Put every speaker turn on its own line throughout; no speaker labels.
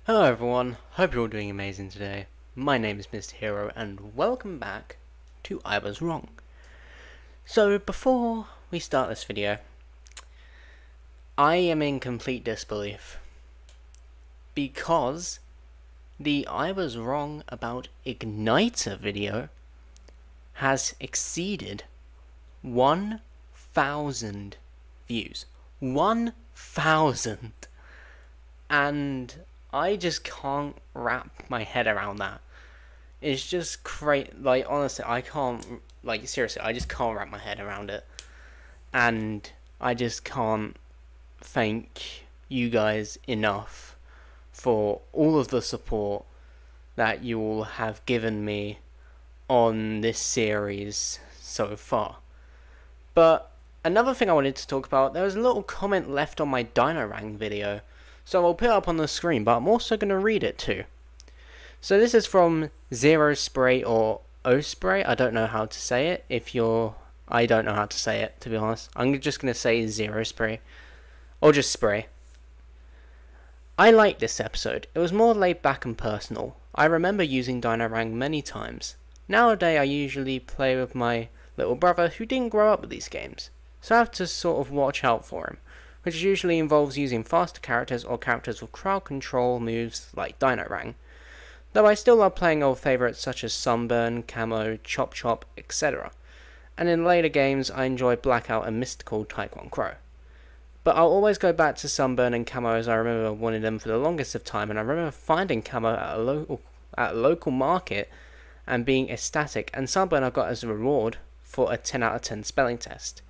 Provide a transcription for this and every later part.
Hello everyone, hope you're all doing amazing today. My name is Mr. Hero and welcome back to I Was Wrong. So before we start this video, I am in complete disbelief because the I Was Wrong About Igniter video has exceeded 1,000 views. 1,000! And I just can't wrap my head around that. It's just crazy. Like, honestly, I can't, like, seriously, I just can't wrap my head around it. And I just can't thank you guys enough for all of the support that you all have given me on this series so far. But another thing I wanted to talk about, there was a little comment left on my Dino-Rang video. So I'll put it up on the screen, but I'm also going to read it too. So this is from Zero Spray or O Spray. I don't know how to say it. I don't know how to say it, to be honest. I'm just going to say Zero Spray. Or just Spray. I liked this episode. It was more laid back and personal. I remember using Dino-Rang many times. Nowadays I usually play with my little brother who didn't grow up with these games. So I have to sort of watch out for him, which usually involves using faster characters or characters with crowd control moves like Dino-Rang. Though I still love playing old favourites such as Sunburn, Camo, Chop Chop, etc. And in later games I enjoy Blackout and Mystical Taekwon Crow. But I'll always go back to Sunburn and Camo as I remember wanting them for the longest of time, and I remember finding Camo at a local market and being ecstatic, and Sunburn I got as a reward for a 10 out of 10 spelling test.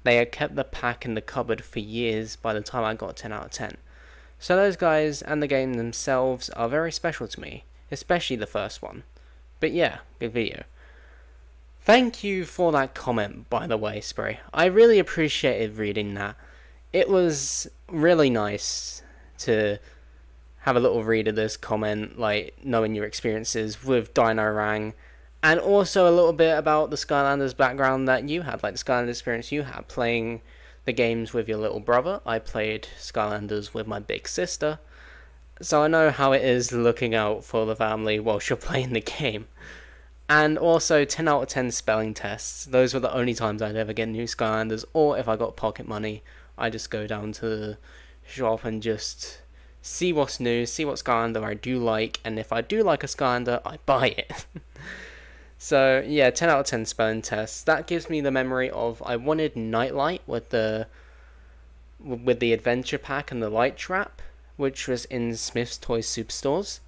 They had kept the pack in the cupboard for years by the time I got 10 out of 10. So those guys and the game themselves are very special to me, especially the first one. But yeah, good video. Thank you for that comment, by the way, Spray. I really appreciated reading that. It was really nice to have a little read of this comment, like knowing your experiences with Dino-Rang. And also a little bit about the Skylanders background that you had, like the Skylanders experience you had playing the games with your little brother. I played Skylanders with my big sister, so I know how it is looking out for the family whilst you're playing the game. And also 10 out of 10 spelling tests. Those were the only times I'd ever get new Skylanders, or if I got pocket money, I just go down to the shop and just see what's new, see what Skylander I do like, and if I do like a Skylander, I buy it. So yeah, 10 out of 10 spelling tests. That gives me the memory of I wanted Nightlight with the adventure pack and the light trap, which was in Smith's Toy Superstores,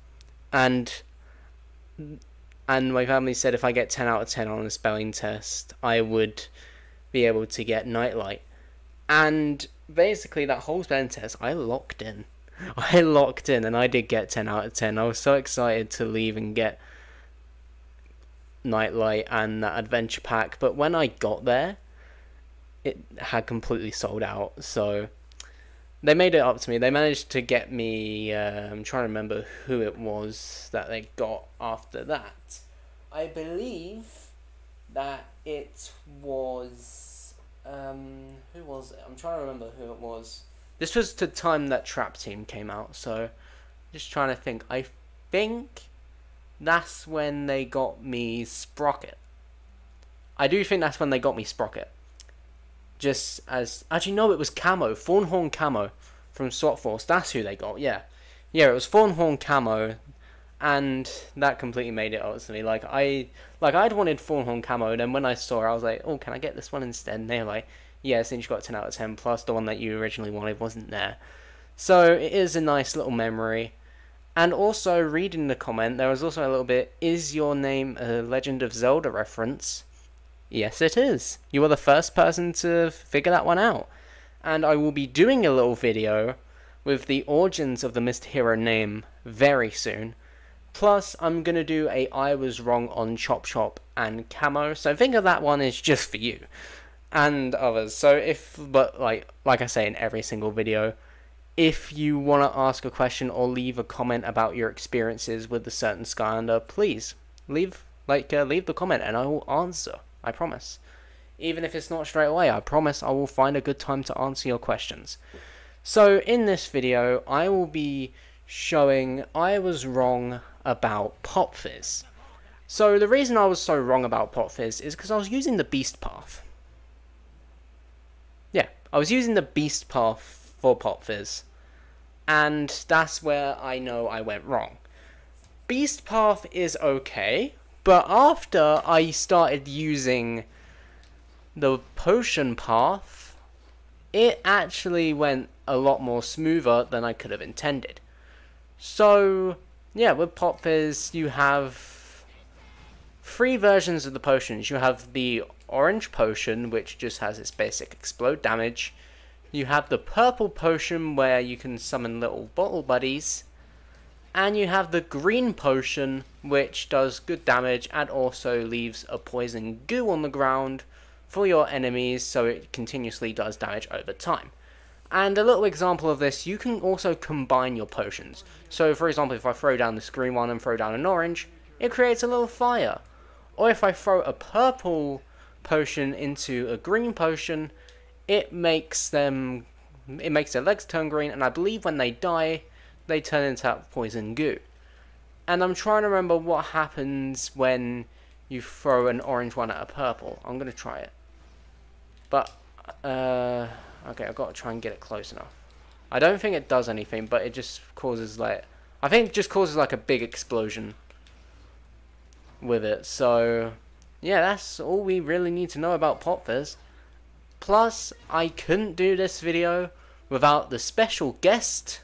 and my family said if I get 10 out of 10 on a spelling test, I would be able to get Nightlight. And basically that whole spelling test, I locked in, and I did get 10 out of 10. I was so excited to leave and get Nightlight and that adventure pack, but when I got there it had completely sold out. So they made it up to me. They managed to get me, I'm trying to remember who it was that they got after that. I believe that it was who was it? I'm trying to remember who it was. This was the time that Trap Team came out, so just trying to think. I think that's when they got me Sprocket. I do think that's when they got me Sprocket. Just as... Actually, no, it was Camo. Thornhorn Camo from SWAT Force. That's who they got, yeah. Yeah, it was Thornhorn Camo. And that completely made it up to me. I'd wanted Thornhorn Camo, and then when I saw it, I was like, oh, can I get this one instead? And they were like, yeah, since you got 10 out of 10, plus the one that you originally wanted wasn't there. So, it is a nice little memory. And also, reading the comment, there was also a little bit, is your name a Legend of Zelda reference? Yes, it is. You are the first person to figure that one out. And I will be doing a little video with the origins of the Mr. Hero name very soon. Plus, I'm going to do a I Was Wrong on Chop Chop and Camo. So think of that one as just for you. And others. So but like I say in every single video, if you want to ask a question or leave a comment about your experiences with a certain Skylander, please leave the comment and I will answer. I promise. Even if it's not straight away, I promise I will find a good time to answer your questions. So in this video, I will be showing I was wrong about Pop Fizz. So the reason I was so wrong about Pop Fizz is because I was using the Beast Path. Yeah, I was using the Beast Path for Pop Fizz. And that's where I know I went wrong. Beast Path is okay, but after I started using the Potion Path, it actually went a lot more smoother than I could have intended. So, yeah, with Pop Fizz, you have 3 versions of the potions. You have the orange potion, which just has its basic explode damage. You have the purple potion, where you can summon little bottle buddies. And you have the green potion, which does good damage and also leaves a poison goo on the ground for your enemies, so it continuously does damage over time. And a little example of this, you can also combine your potions. So for example, if I throw down this green one and throw down an orange, it creates a little fire. Or if I throw a purple potion into a green potion, it makes their legs turn green, and I believe when they die, they turn into that poison goo. And I'm trying to remember what happens when you throw an orange one at a purple. I'm going to try it. But, okay, I've got to try and get it close enough. I don't think it does anything, but it just causes, like, I think it just causes, like, a big explosion with it. So, yeah, that's all we really need to know about Pop Fizz. Plus, I couldn't do this video without the special guest,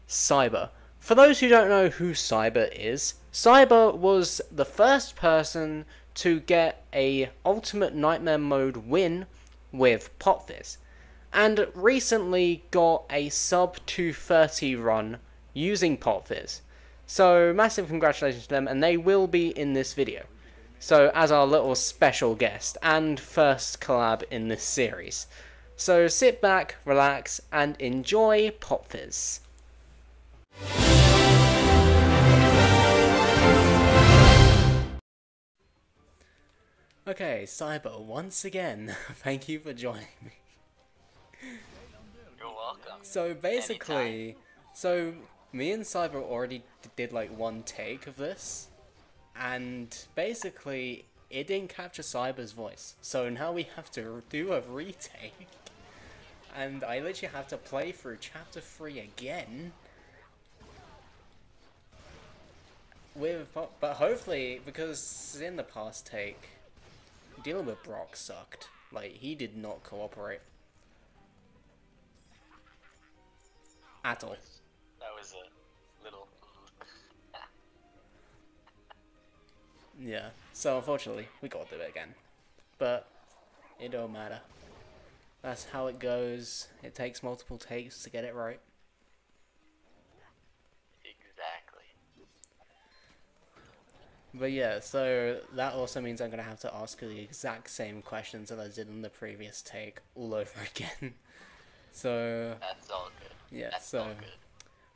Cyber. For those who don't know who Cyber is, Cyber was the first person to get a Ultimate Nightmare Mode win with Pop Fizz, and recently got a sub 230 run using Pop Fizz. So massive congratulations to them, and they will be in this video. So as our little special guest and first collab in this series. So sit back, relax, and enjoy Pop Fizz. Okay, Cyber, once again, thank you for joining me.
You're welcome.
So basically,
Anytime.
so me and Cyber already did like one take of this, and basically it didn't capture Cyber's voice. So now we have to do a retake, and I literally have to play through chapter 3 again. But hopefully, because in the past take, dealing with Brock sucked. Like, he did not cooperate. At all.
That was a little...
Yeah, so unfortunately, we gotta do it again. But, it don't matter. That's how it goes. It takes multiple takes to get it right.
Exactly.
But yeah, so that also means I'm gonna have to ask you the exact same questions that I did in the previous take all over again. So...
That's all good.
Yeah,
That's
so...
all good.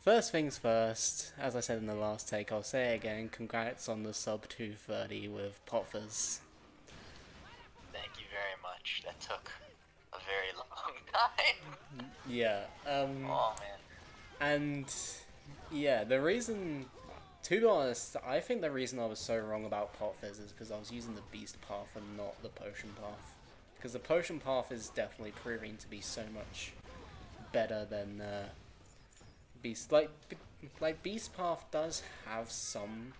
First things first, as I said in the last take, I'll say it again, congrats on the sub 230 with Pop Fizz.
Thank you very much. That took a very long time.
Yeah,
Oh, man.
and, yeah, the reason, to be honest, I think the reason I was so wrong about Pop Fizz is because I was using the Beast Path and not the Potion Path. Because the Potion Path is definitely proving to be so much better than, Beast. Like Beast Path does have some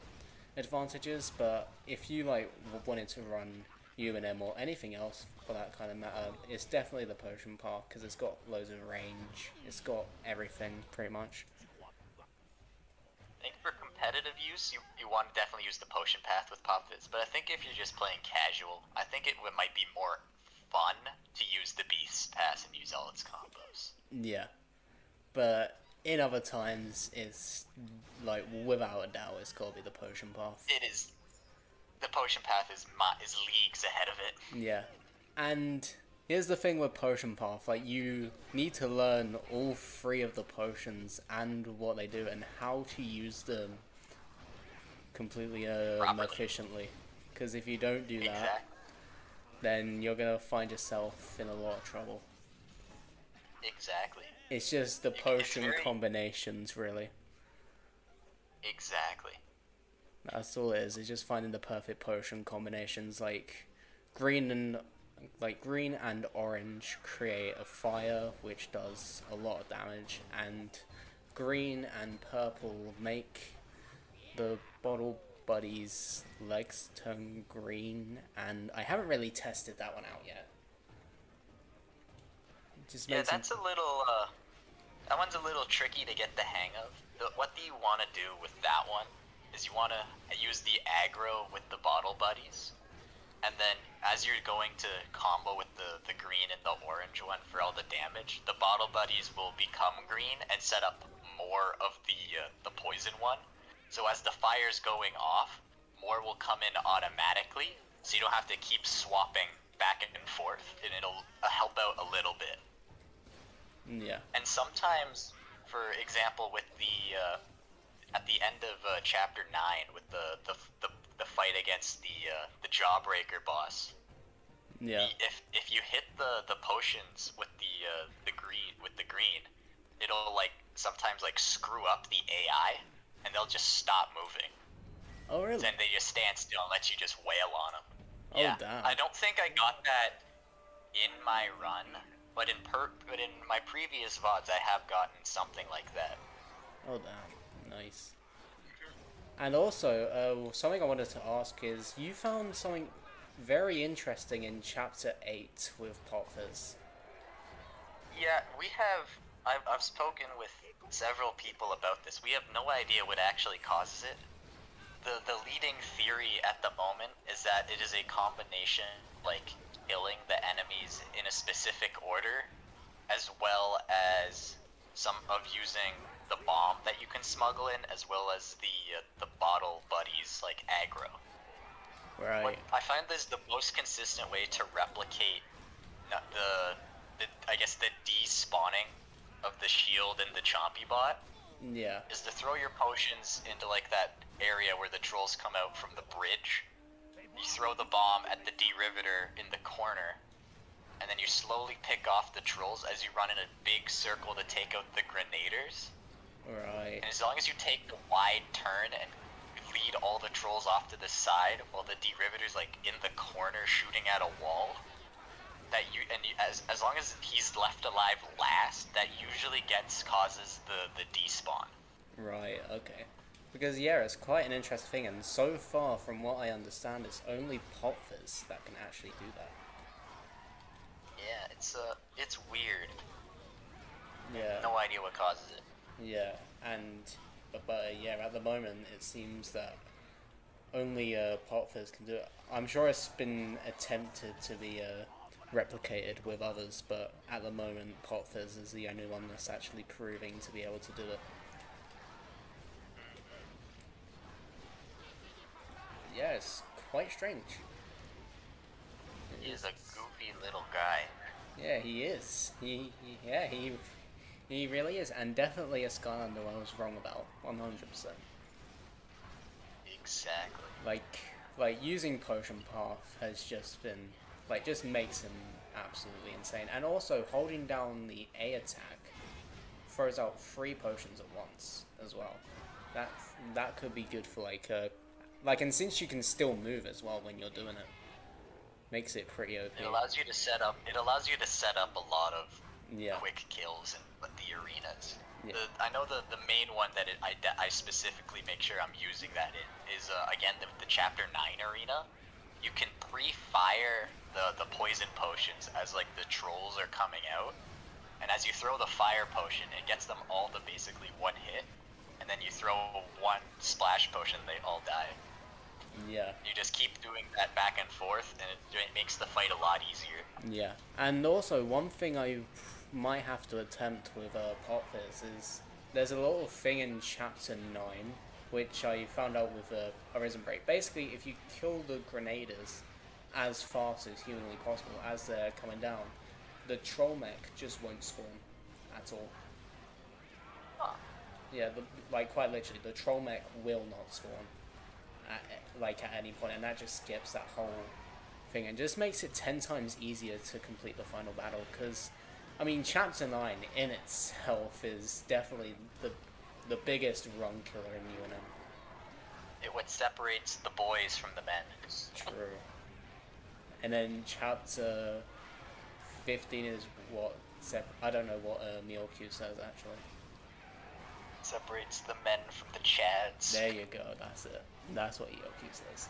advantages, but if you like wanted to run UNM or anything else for that kind of matter, it's definitely the Potion Path because it's got loads of range. It's got everything pretty much.
I think for competitive use, you want to definitely use the potion path with Pop Fizz, but I think if you're just playing casual, I think it might be more fun to use the Beast Pass and use all its combos.
Yeah, but in other times, it's like without a doubt, it's got to be the Potion Path.
It is. The potion path is leagues ahead of it.
Yeah, and here's the thing with Potion Path, like you need to learn all 3 of the potions and what they do and how to use them completely efficiently. Because if you don't do that, then you're gonna find yourself in a lot of trouble.
Exactly.
It's just the potion combinations, really.
Exactly.
That's all it is. It's just finding the perfect potion combinations. Green and green and orange create a fire which does a lot of damage, and green and purple make the bottle buddies' legs turn green. And I haven't really tested that one out yet. It just
Yeah,
makes them.
that's a little. That one's a little tricky to get the hang of. What do you want to do with that one? Is you want to use the aggro with the bottle buddies, and then as you're going to combo with the green and the orange one for all the damage, the bottle buddies will become green and set up more of the poison one. So as the fire's going off, more will come in automatically, so you don't have to keep swapping back and forth, and it'll help out a little bit.
Yeah.
And sometimes, for example, with the at the end of chapter 9 with the fight against the Jawbreaker boss.
Yeah.
If you hit the potions with the green, it'll like sometimes like screw up the AI, and they'll just stop moving.
Oh really?
Then they just stand still and let you just wail on them.
Oh
Yeah,
damn.
I don't think I got that in my run, but in my previous VODs, I have gotten something like that.
Oh damn. Nice. And also, something I wanted to ask is, you found something very interesting in Chapter 8 with Pop Fizz.
Yeah, we have. I've spoken with several people about this. We have no idea what actually causes it. The leading theory at the moment is that it is a combination, like killing the enemies in a specific order, as well as some of using the bomb that you can smuggle in, as well as the bottle buddies like aggro.
Right.
I find this the most consistent way to replicate the I guess the despawning of the shield and the chompy bot.
Yeah.
Is to throw your potions into like that area where the trolls come out from the bridge. You throw the bomb at the derivator in the corner, and then you slowly pick off the trolls as you run in a big circle to take out the grenaders.
Right.
And as long as you take the wide turn and lead all the trolls off to the side while the derivator's like in the corner shooting at a wall, as long as he's left alive last, that usually causes the despawn.
Right, okay. Because yeah, it's quite an interesting thing, and so far from what I understand, it's only Pop Fizz that can actually do that.
Yeah, it's weird.
Yeah.
No idea what causes it.
Yeah, but yeah, at the moment it seems that only Pop Fizz can do it. I'm sure it's been attempted to be replicated with others, but at the moment Pop Fizz is the only one that's actually proving to be able to do it. Yeah, it's quite strange.
He's a goofy little guy.
Yeah, he is. He really is, and definitely a Skylander I was wrong about, 100%.
Exactly.
Like using Potion Path has just been, just makes him absolutely insane. And also, holding down the A attack throws out 3 potions at once as well. That could be good for and since you can still move as well when you're doing it, makes it pretty OP.
It allows you to set up a lot of
Yeah.
quick kills in the arenas.
Yeah.
I know the main one that I specifically make sure I'm using that in is again the chapter 9 arena. You can pre-fire the poison potions as like the trolls are coming out, and as you throw the fire potion, it gets them all to basically one hit, and then you throw one splash potion, and they all die.
Yeah.
You just keep doing that back and forth, and it makes the fight a lot easier.
Yeah, and also one thing I might have to attempt with Pop Fizz is there's a little thing in Chapter 9 which I found out with Arisen Break. Basically, if you kill the grenaders as fast as humanly possible as they're coming down, the troll mech just won't spawn at all.
Huh.
Yeah, quite literally, the troll mech will not spawn at any point, and that just skips that whole thing and just makes it 10 times easier to complete the final battle. Because I mean, Chapter 9 in itself is definitely the biggest run killer in UNM.
What separates the boys from the men.
True. And then chapter 15 is what I don't know what Miyokyu says actually.
Separates the men from the chads.
There you go, that's it. That's what Miyokyu says.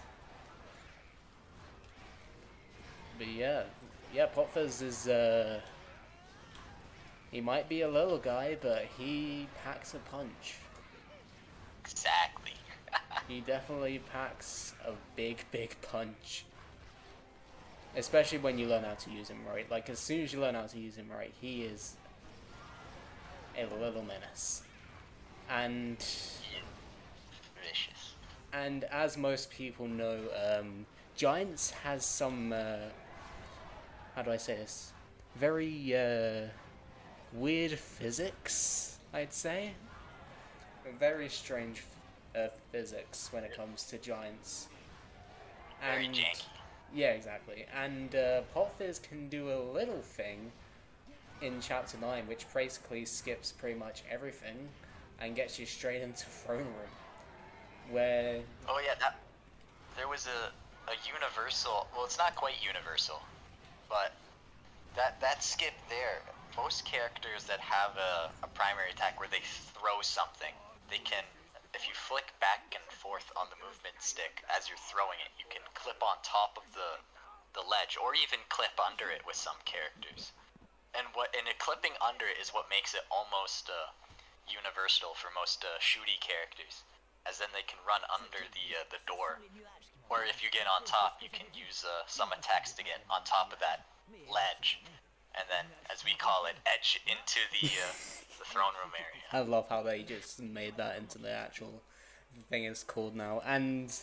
But yeah, Pop Fizz is he might be a little guy, but he packs a punch.
Exactly.
He definitely packs a big punch. Especially when you learn how to use him right. Like, as soon as you learn how to use him right, he is a little menace. And
vicious.
And as most people know, Giants has some, how do I say this? Very, weird physics, I'd say. Very strange physics when it comes to Giants.
Very janky.
Yeah, exactly. And Pop Fizz can do a little thing in Chapter 9, which basically skips pretty much everything and gets you straight into Throne Room. Where...
Oh yeah, there was a universal... Well, it's not quite universal, but that skip there, most characters that have a primary attack where they throw something, they can... If you flick back and forth on the movement stick as you're throwing it, you can clip on top of the ledge, or even clip under it with some characters. And clipping under it is what makes it almost universal for most shooty characters, as then they can run under the door. Or if you get on top, you can use some attacks to get on top of that ledge, and then, as we call it, edge into the throne room area.
I love how they just made that into the actual thing it's called now. And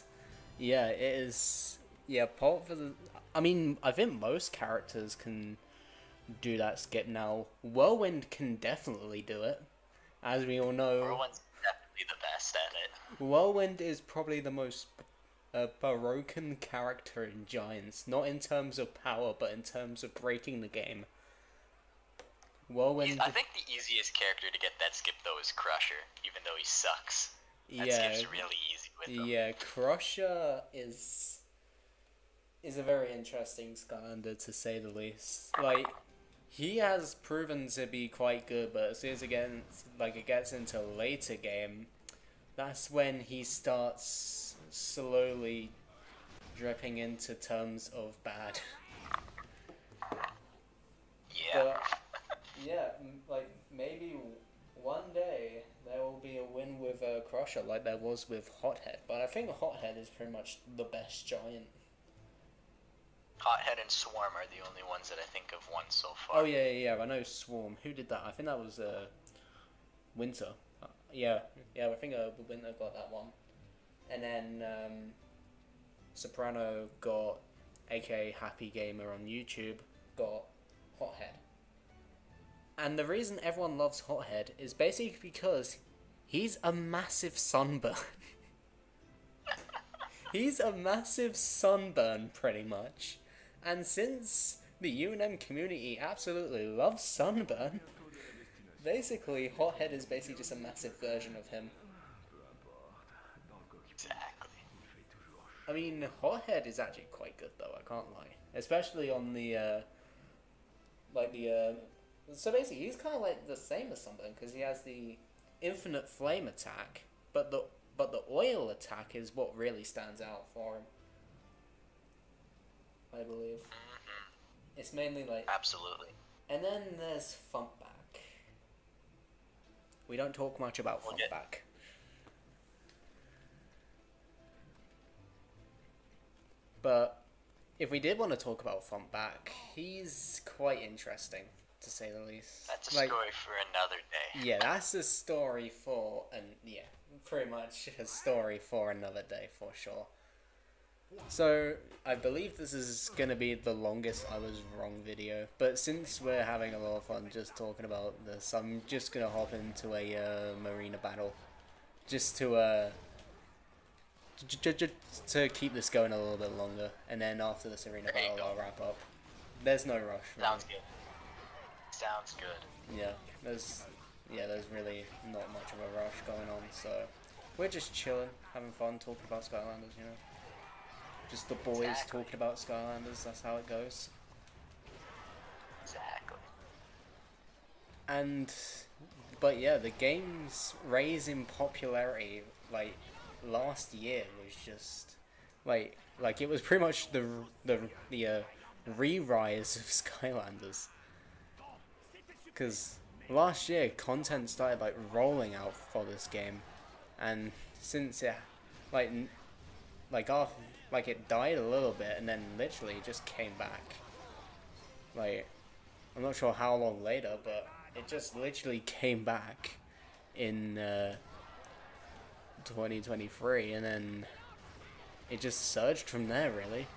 yeah, it is... Yeah, Pop Fizz... I mean, I think most characters can do that skip now. Whirlwind can definitely do it, as we all know.
Whirlwind's definitely the best at it.
Whirlwind is probably the most broken character in Giants. Not in terms of power, but in terms of breaking the game. Whirlwind...
I think the easiest character to get that skip, though, is Crusher, even though he sucks. That skip's really easy with him.
Yeah, Crusher is a very interesting Skylander, to say the least. Like, he has proven to be quite good, but as soon as it gets into a later game, that's when he starts slowly dripping into terms of bad.
Yeah.
But, yeah, like, maybe one day there will be a win with Crusher like there was with Hothead, but I think Hothead is pretty much the best Giant.
Hothead and Swarm are the only ones that I think of won so far.
Oh yeah, I know Swarm. Who did that? I think that was Winter. Yeah, I think Winter got that one. And then Soprano got, aka Happy Gamer on YouTube, got Hothead. And the reason everyone loves Hothead is basically because he's a massive sunburn. He's a massive sunburn, pretty much. And since the UNM community absolutely loves sunburn, basically Hothead is basically just a massive version of him.
Exactly.
I mean, Hothead is actually quite good though, I can't lie. Especially on the, so basically he's kind of like the same as Sunburn, because he has the infinite flame attack, but the oil attack is what really stands out for him, I believe. Mm-hmm. It's mainly like...
Absolutely.
And then there's Funkback. We don't talk much about Funkback. But if we did want to talk about Funkback, he's quite interesting, to say the least.
That's a story for another day.
Yeah, that's a story for... pretty much a story for another day, for sure. So, I believe this is going to be the longest I was wrong video, but since we're having a lot of fun just talking about this, I'm just going to hop into a marina battle, just to keep this going a little bit longer, and then after this arena battle I'll wrap up. There's no rush.
Sounds good. Sounds good.
Yeah, there's yeah, there's really not much of a rush going on, so we're just chilling, having fun, talking about Skylanders, you know. Just the boys
Exactly.
talking about Skylanders, that's how it goes.
Exactly.
And, but yeah, the game's rise in popularity, like, last year was just, like it was pretty much the re-rise of Skylanders. Because last year, content started, like, rolling out for this game. And since it, like, off, like, it died a little bit and then literally just came back. Like, I'm not sure how long later, but it just literally came back in 2023, and then it just surged from there, really.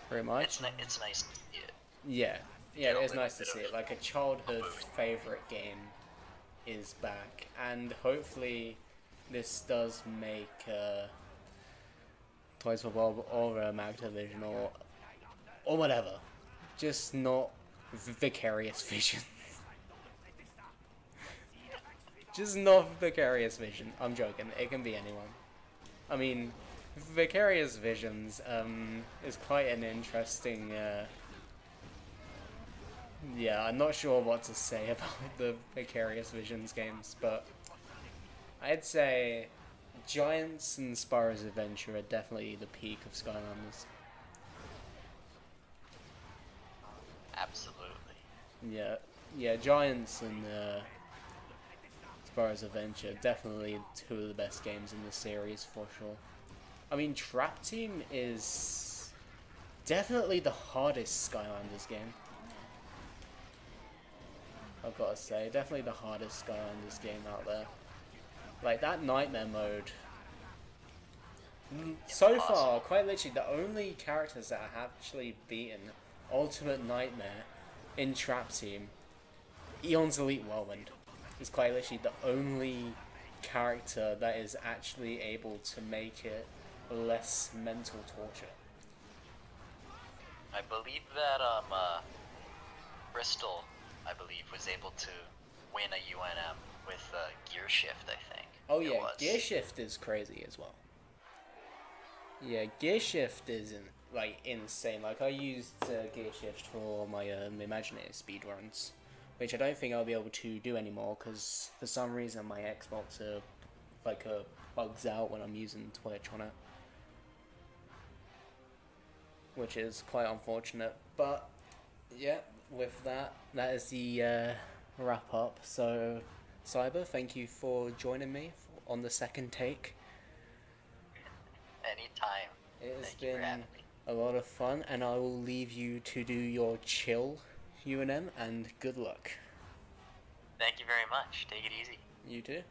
Pretty much.
It's nice to see it.
Yeah.
Get
Yeah,
a
it's
little
nice to
bit
see
of
it. Like, a childhood favorite game is back, and hopefully this does make Toys for Bob or Activision or whatever. Just not Vicarious Vision. Just not Vicarious Vision. I'm joking. It can be anyone. I mean, Vicarious Visions is quite an interesting. Yeah, I'm not sure what to say about the Vicarious Visions games, but I'd say Giants and Spyro's Adventure are definitely the peak of Skylanders.
Absolutely.
Yeah, yeah, Giants and Spyro's Adventure definitely two of the best games in the series for sure. I mean, Trap Team is definitely the hardest Skylanders game. I've got to say, definitely the hardest Skylanders game out there. Like, that Nightmare mode. So far, quite literally, the only characters that have actually beaten Ultimate Nightmare in Trap Team, Eon's Elite Whirlwind, is quite literally the only character that is actually able to make it less mental torture.
I believe that Bristol, I believe, was able to win a UNM with Gear Shift, I think.
Oh yeah, Gear Shift is crazy as well. Yeah, Gear Shift is like insane. Like, I used Gear Shift for my Imaginary speedruns, which I don't think I'll be able to do anymore because for some reason my Xbox bugs out when I'm using Twitch on it, which is quite unfortunate. But yeah, with that, that is the wrap up. So, Cyber, thank you for joining me on the second take.
Anytime.
It has
Thank you for
been
having me.
a lot of fun, and I will leave you to do your chill, UNM, and good luck.
Thank you very much. Take it easy.
You too.